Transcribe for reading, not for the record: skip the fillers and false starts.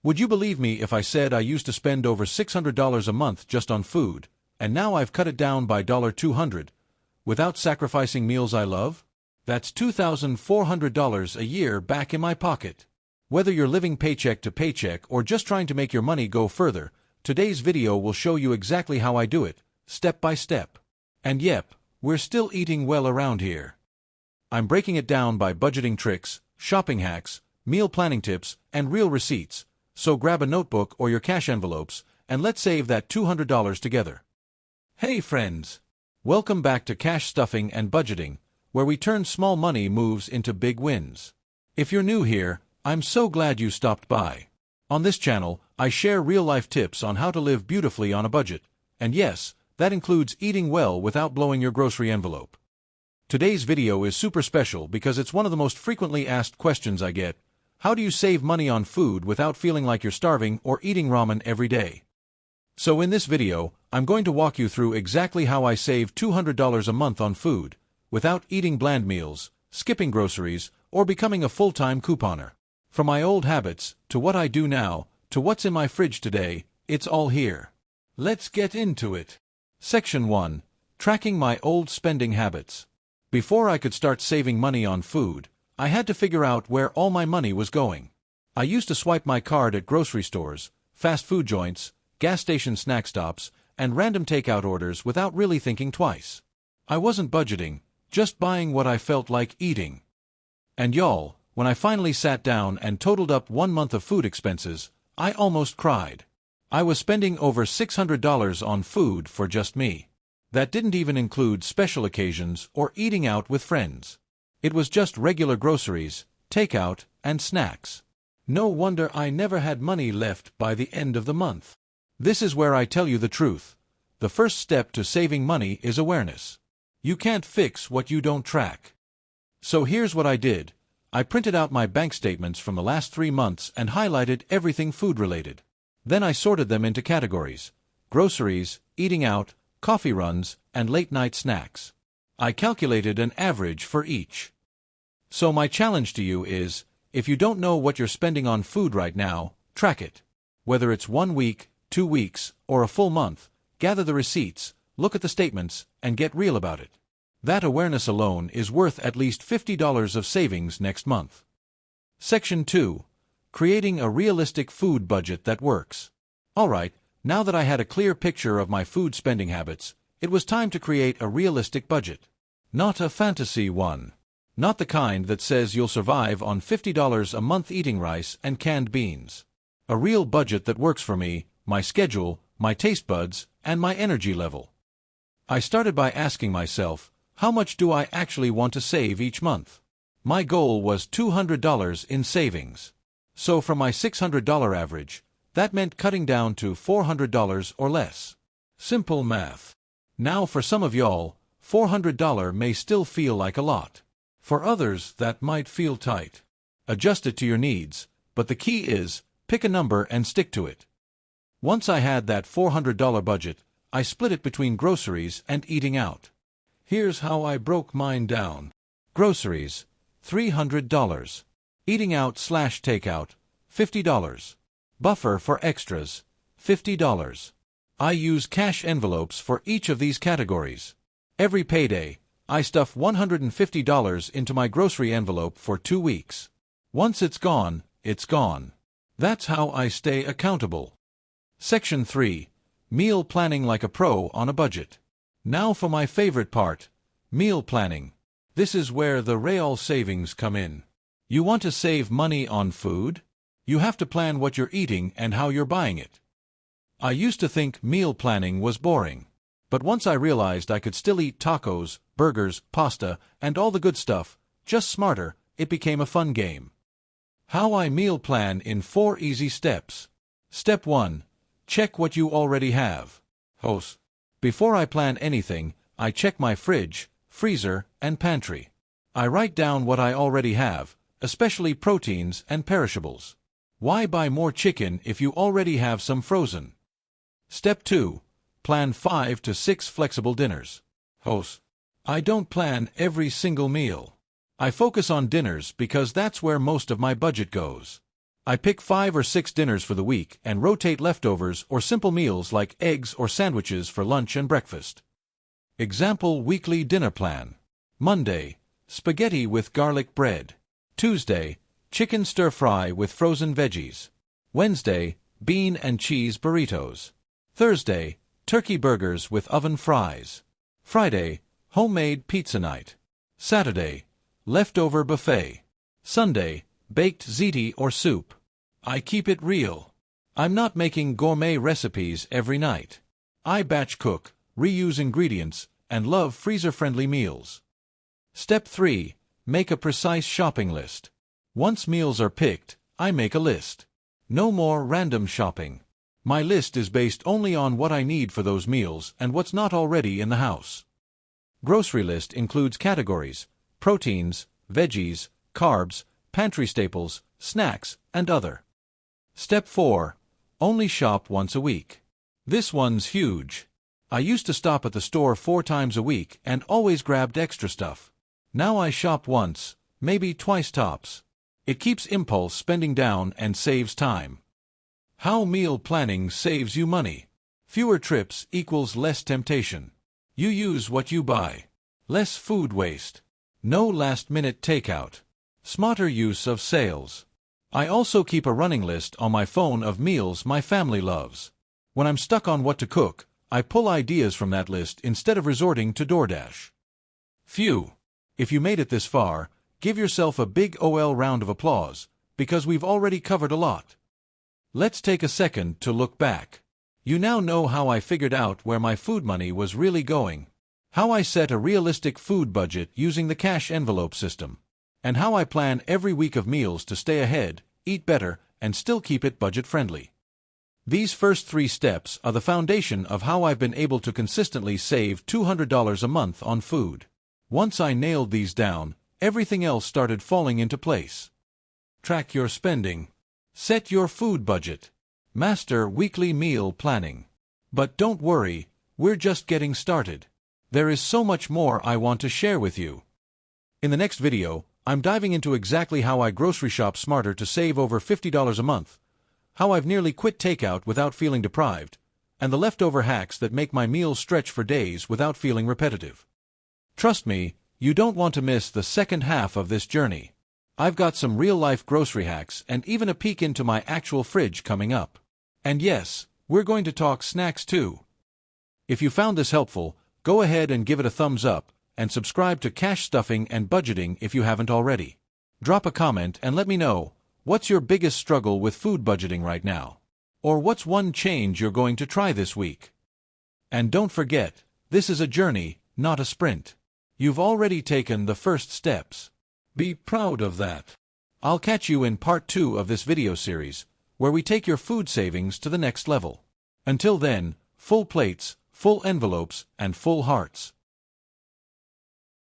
Would you believe me if I said I used to spend over $600 a month just on food, and now I've cut it down by $200, without sacrificing meals I love? That's $2,400 a year back in my pocket. Whether you're living paycheck to paycheck or just trying to make your money go further, today's video will show you exactly how I do it, step by step. And yep, we're still eating well around here. I'm breaking it down by budgeting tricks, shopping hacks, meal planning tips, and real receipts, so grab a notebook or your cash envelopes, and let's save that $200 together. Hey friends! Welcome back to Cash Stuffing and Budgeting, where we turn small money moves into big wins. If you're new here, I'm so glad you stopped by. On this channel, I share real-life tips on how to live beautifully on a budget, and yes, that includes eating well without blowing your grocery envelope. Today's video is super special because it's one of the most frequently asked questions I get. How do you save money on food without feeling like you're starving or eating ramen every day? So in this video, I'm going to walk you through exactly how I save $200 a month on food, without eating bland meals, skipping groceries, or becoming a full-time couponer. From my old habits, to what I do now, to what's in my fridge today, it's all here. Let's get into it. Section 1. Tracking my old spending habits. Before I could start saving money on food, I had to figure out where all my money was going. I used to swipe my card at grocery stores, fast food joints, gas station snack stops, and random takeout orders without really thinking twice. I wasn't budgeting, just buying what I felt like eating. And y'all, when I finally sat down and totaled up 1 month of food expenses, I almost cried. I was spending over $600 on food for just me. That didn't even include special occasions or eating out with friends. It was just regular groceries, takeout, and snacks. No wonder I never had money left by the end of the month. This is where I tell you the truth. The first step to saving money is awareness. You can't fix what you don't track. So here's what I did. I printed out my bank statements from the last 3 months and highlighted everything food-related. Then I sorted them into categories: groceries, eating out, coffee runs, and late-night snacks. I calculated an average for each. So my challenge to you is, if you don't know what you're spending on food right now, track it. Whether it's 1 week, 2 weeks, or a full month, gather the receipts, look at the statements, and get real about it. That awareness alone is worth at least $50 of savings next month. Section 2. Creating a realistic food budget that works. Alright, now that I had a clear picture of my food spending habits, it was time to create a realistic budget. Not a fantasy one. Not the kind that says you'll survive on $50 a month eating rice and canned beans. A real budget that works for me, my schedule, my taste buds, and my energy level. I started by asking myself, how much do I actually want to save each month? My goal was $200 in savings. So from my $600 average, that meant cutting down to $400 or less. Simple math. Now for some of y'all, $400 may still feel like a lot. For others, that might feel tight. Adjust it to your needs, but the key is, pick a number and stick to it. Once I had that $400 budget, I split it between groceries and eating out. Here's how I broke mine down. Groceries, $300. Eating out/takeout, $50. Buffer for extras, $50. I use cash envelopes for each of these categories. Every payday, I stuff $150 into my grocery envelope for 2 weeks. Once it's gone, it's gone. That's how I stay accountable. Section 3. Meal planning like a pro on a budget. Now for my favorite part, meal planning. This is where the real savings come in. You want to save money on food? You have to plan what you're eating and how you're buying it. I used to think meal planning was boring. But once I realized I could still eat tacos, burgers, pasta, and all the good stuff, just smarter, it became a fun game. How I meal plan in 4 easy steps. Step 1. Check what you already have. Before I plan anything, I check my fridge, freezer, and pantry. I write down what I already have, especially proteins and perishables. Why buy more chicken if you already have some frozen? Step 2. Plan 5 to 6 flexible dinners. I don't plan every single meal. I focus on dinners because that's where most of my budget goes. I pick 5 or 6 dinners for the week and rotate leftovers or simple meals like eggs or sandwiches for lunch and breakfast. Example weekly dinner plan. Monday, spaghetti with garlic bread. Tuesday, chicken stir-fry with frozen veggies. Wednesday, bean and cheese burritos. Thursday, turkey burgers with oven fries. Friday, homemade pizza night. Saturday, leftover buffet. Sunday, baked ziti or soup. I keep it real. I'm not making gourmet recipes every night. I batch cook, reuse ingredients, and love freezer-friendly meals. Step 3. Make a precise shopping list. Once meals are picked, I make a list. No more random shopping. My list is based only on what I need for those meals and what's not already in the house. Grocery list includes categories: proteins, veggies, carbs, pantry staples, snacks, and other. Step 4. Only shop once a week. This one's huge. I used to stop at the store 4 times a week and always grabbed extra stuff. Now I shop once, maybe twice tops. It keeps impulse spending down and saves time. How meal planning saves you money. Fewer trips equals less temptation. You use what you buy. Less food waste. No last-minute takeout. Smarter use of sales. I also keep a running list on my phone of meals my family loves. When I'm stuck on what to cook, I pull ideas from that list instead of resorting to DoorDash. Phew! If you made it this far, give yourself a big OL round of applause, because we've already covered a lot. Let's take a second to look back. You now know how I figured out where my food money was really going, how I set a realistic food budget using the cash envelope system, and how I plan every week of meals to stay ahead, eat better, and still keep it budget-friendly. These first 3 steps are the foundation of how I've been able to consistently save $200 a month on food. Once I nailed these down, everything else started falling into place. Track your spending. Set your food budget. Master weekly meal planning. But don't worry, we're just getting started. There is so much more I want to share with you. In the next video, I'm diving into exactly how I grocery shop smarter to save over $50 a month, how I've nearly quit takeout without feeling deprived, and the leftover hacks that make my meals stretch for days without feeling repetitive. Trust me, you don't want to miss the second half of this journey. I've got some real-life grocery hacks and even a peek into my actual fridge coming up. And yes, we're going to talk snacks too. If you found this helpful, go ahead and give it a thumbs up, and subscribe to Cash Stuffing and Budgeting if you haven't already. Drop a comment and let me know, what's your biggest struggle with food budgeting right now? Or what's one change you're going to try this week? And don't forget, this is a journey, not a sprint. You've already taken the first steps. Be proud of that. I'll catch you in part 2 of this video series, where we take your food savings to the next level. Until then, full plates, full envelopes, and full hearts.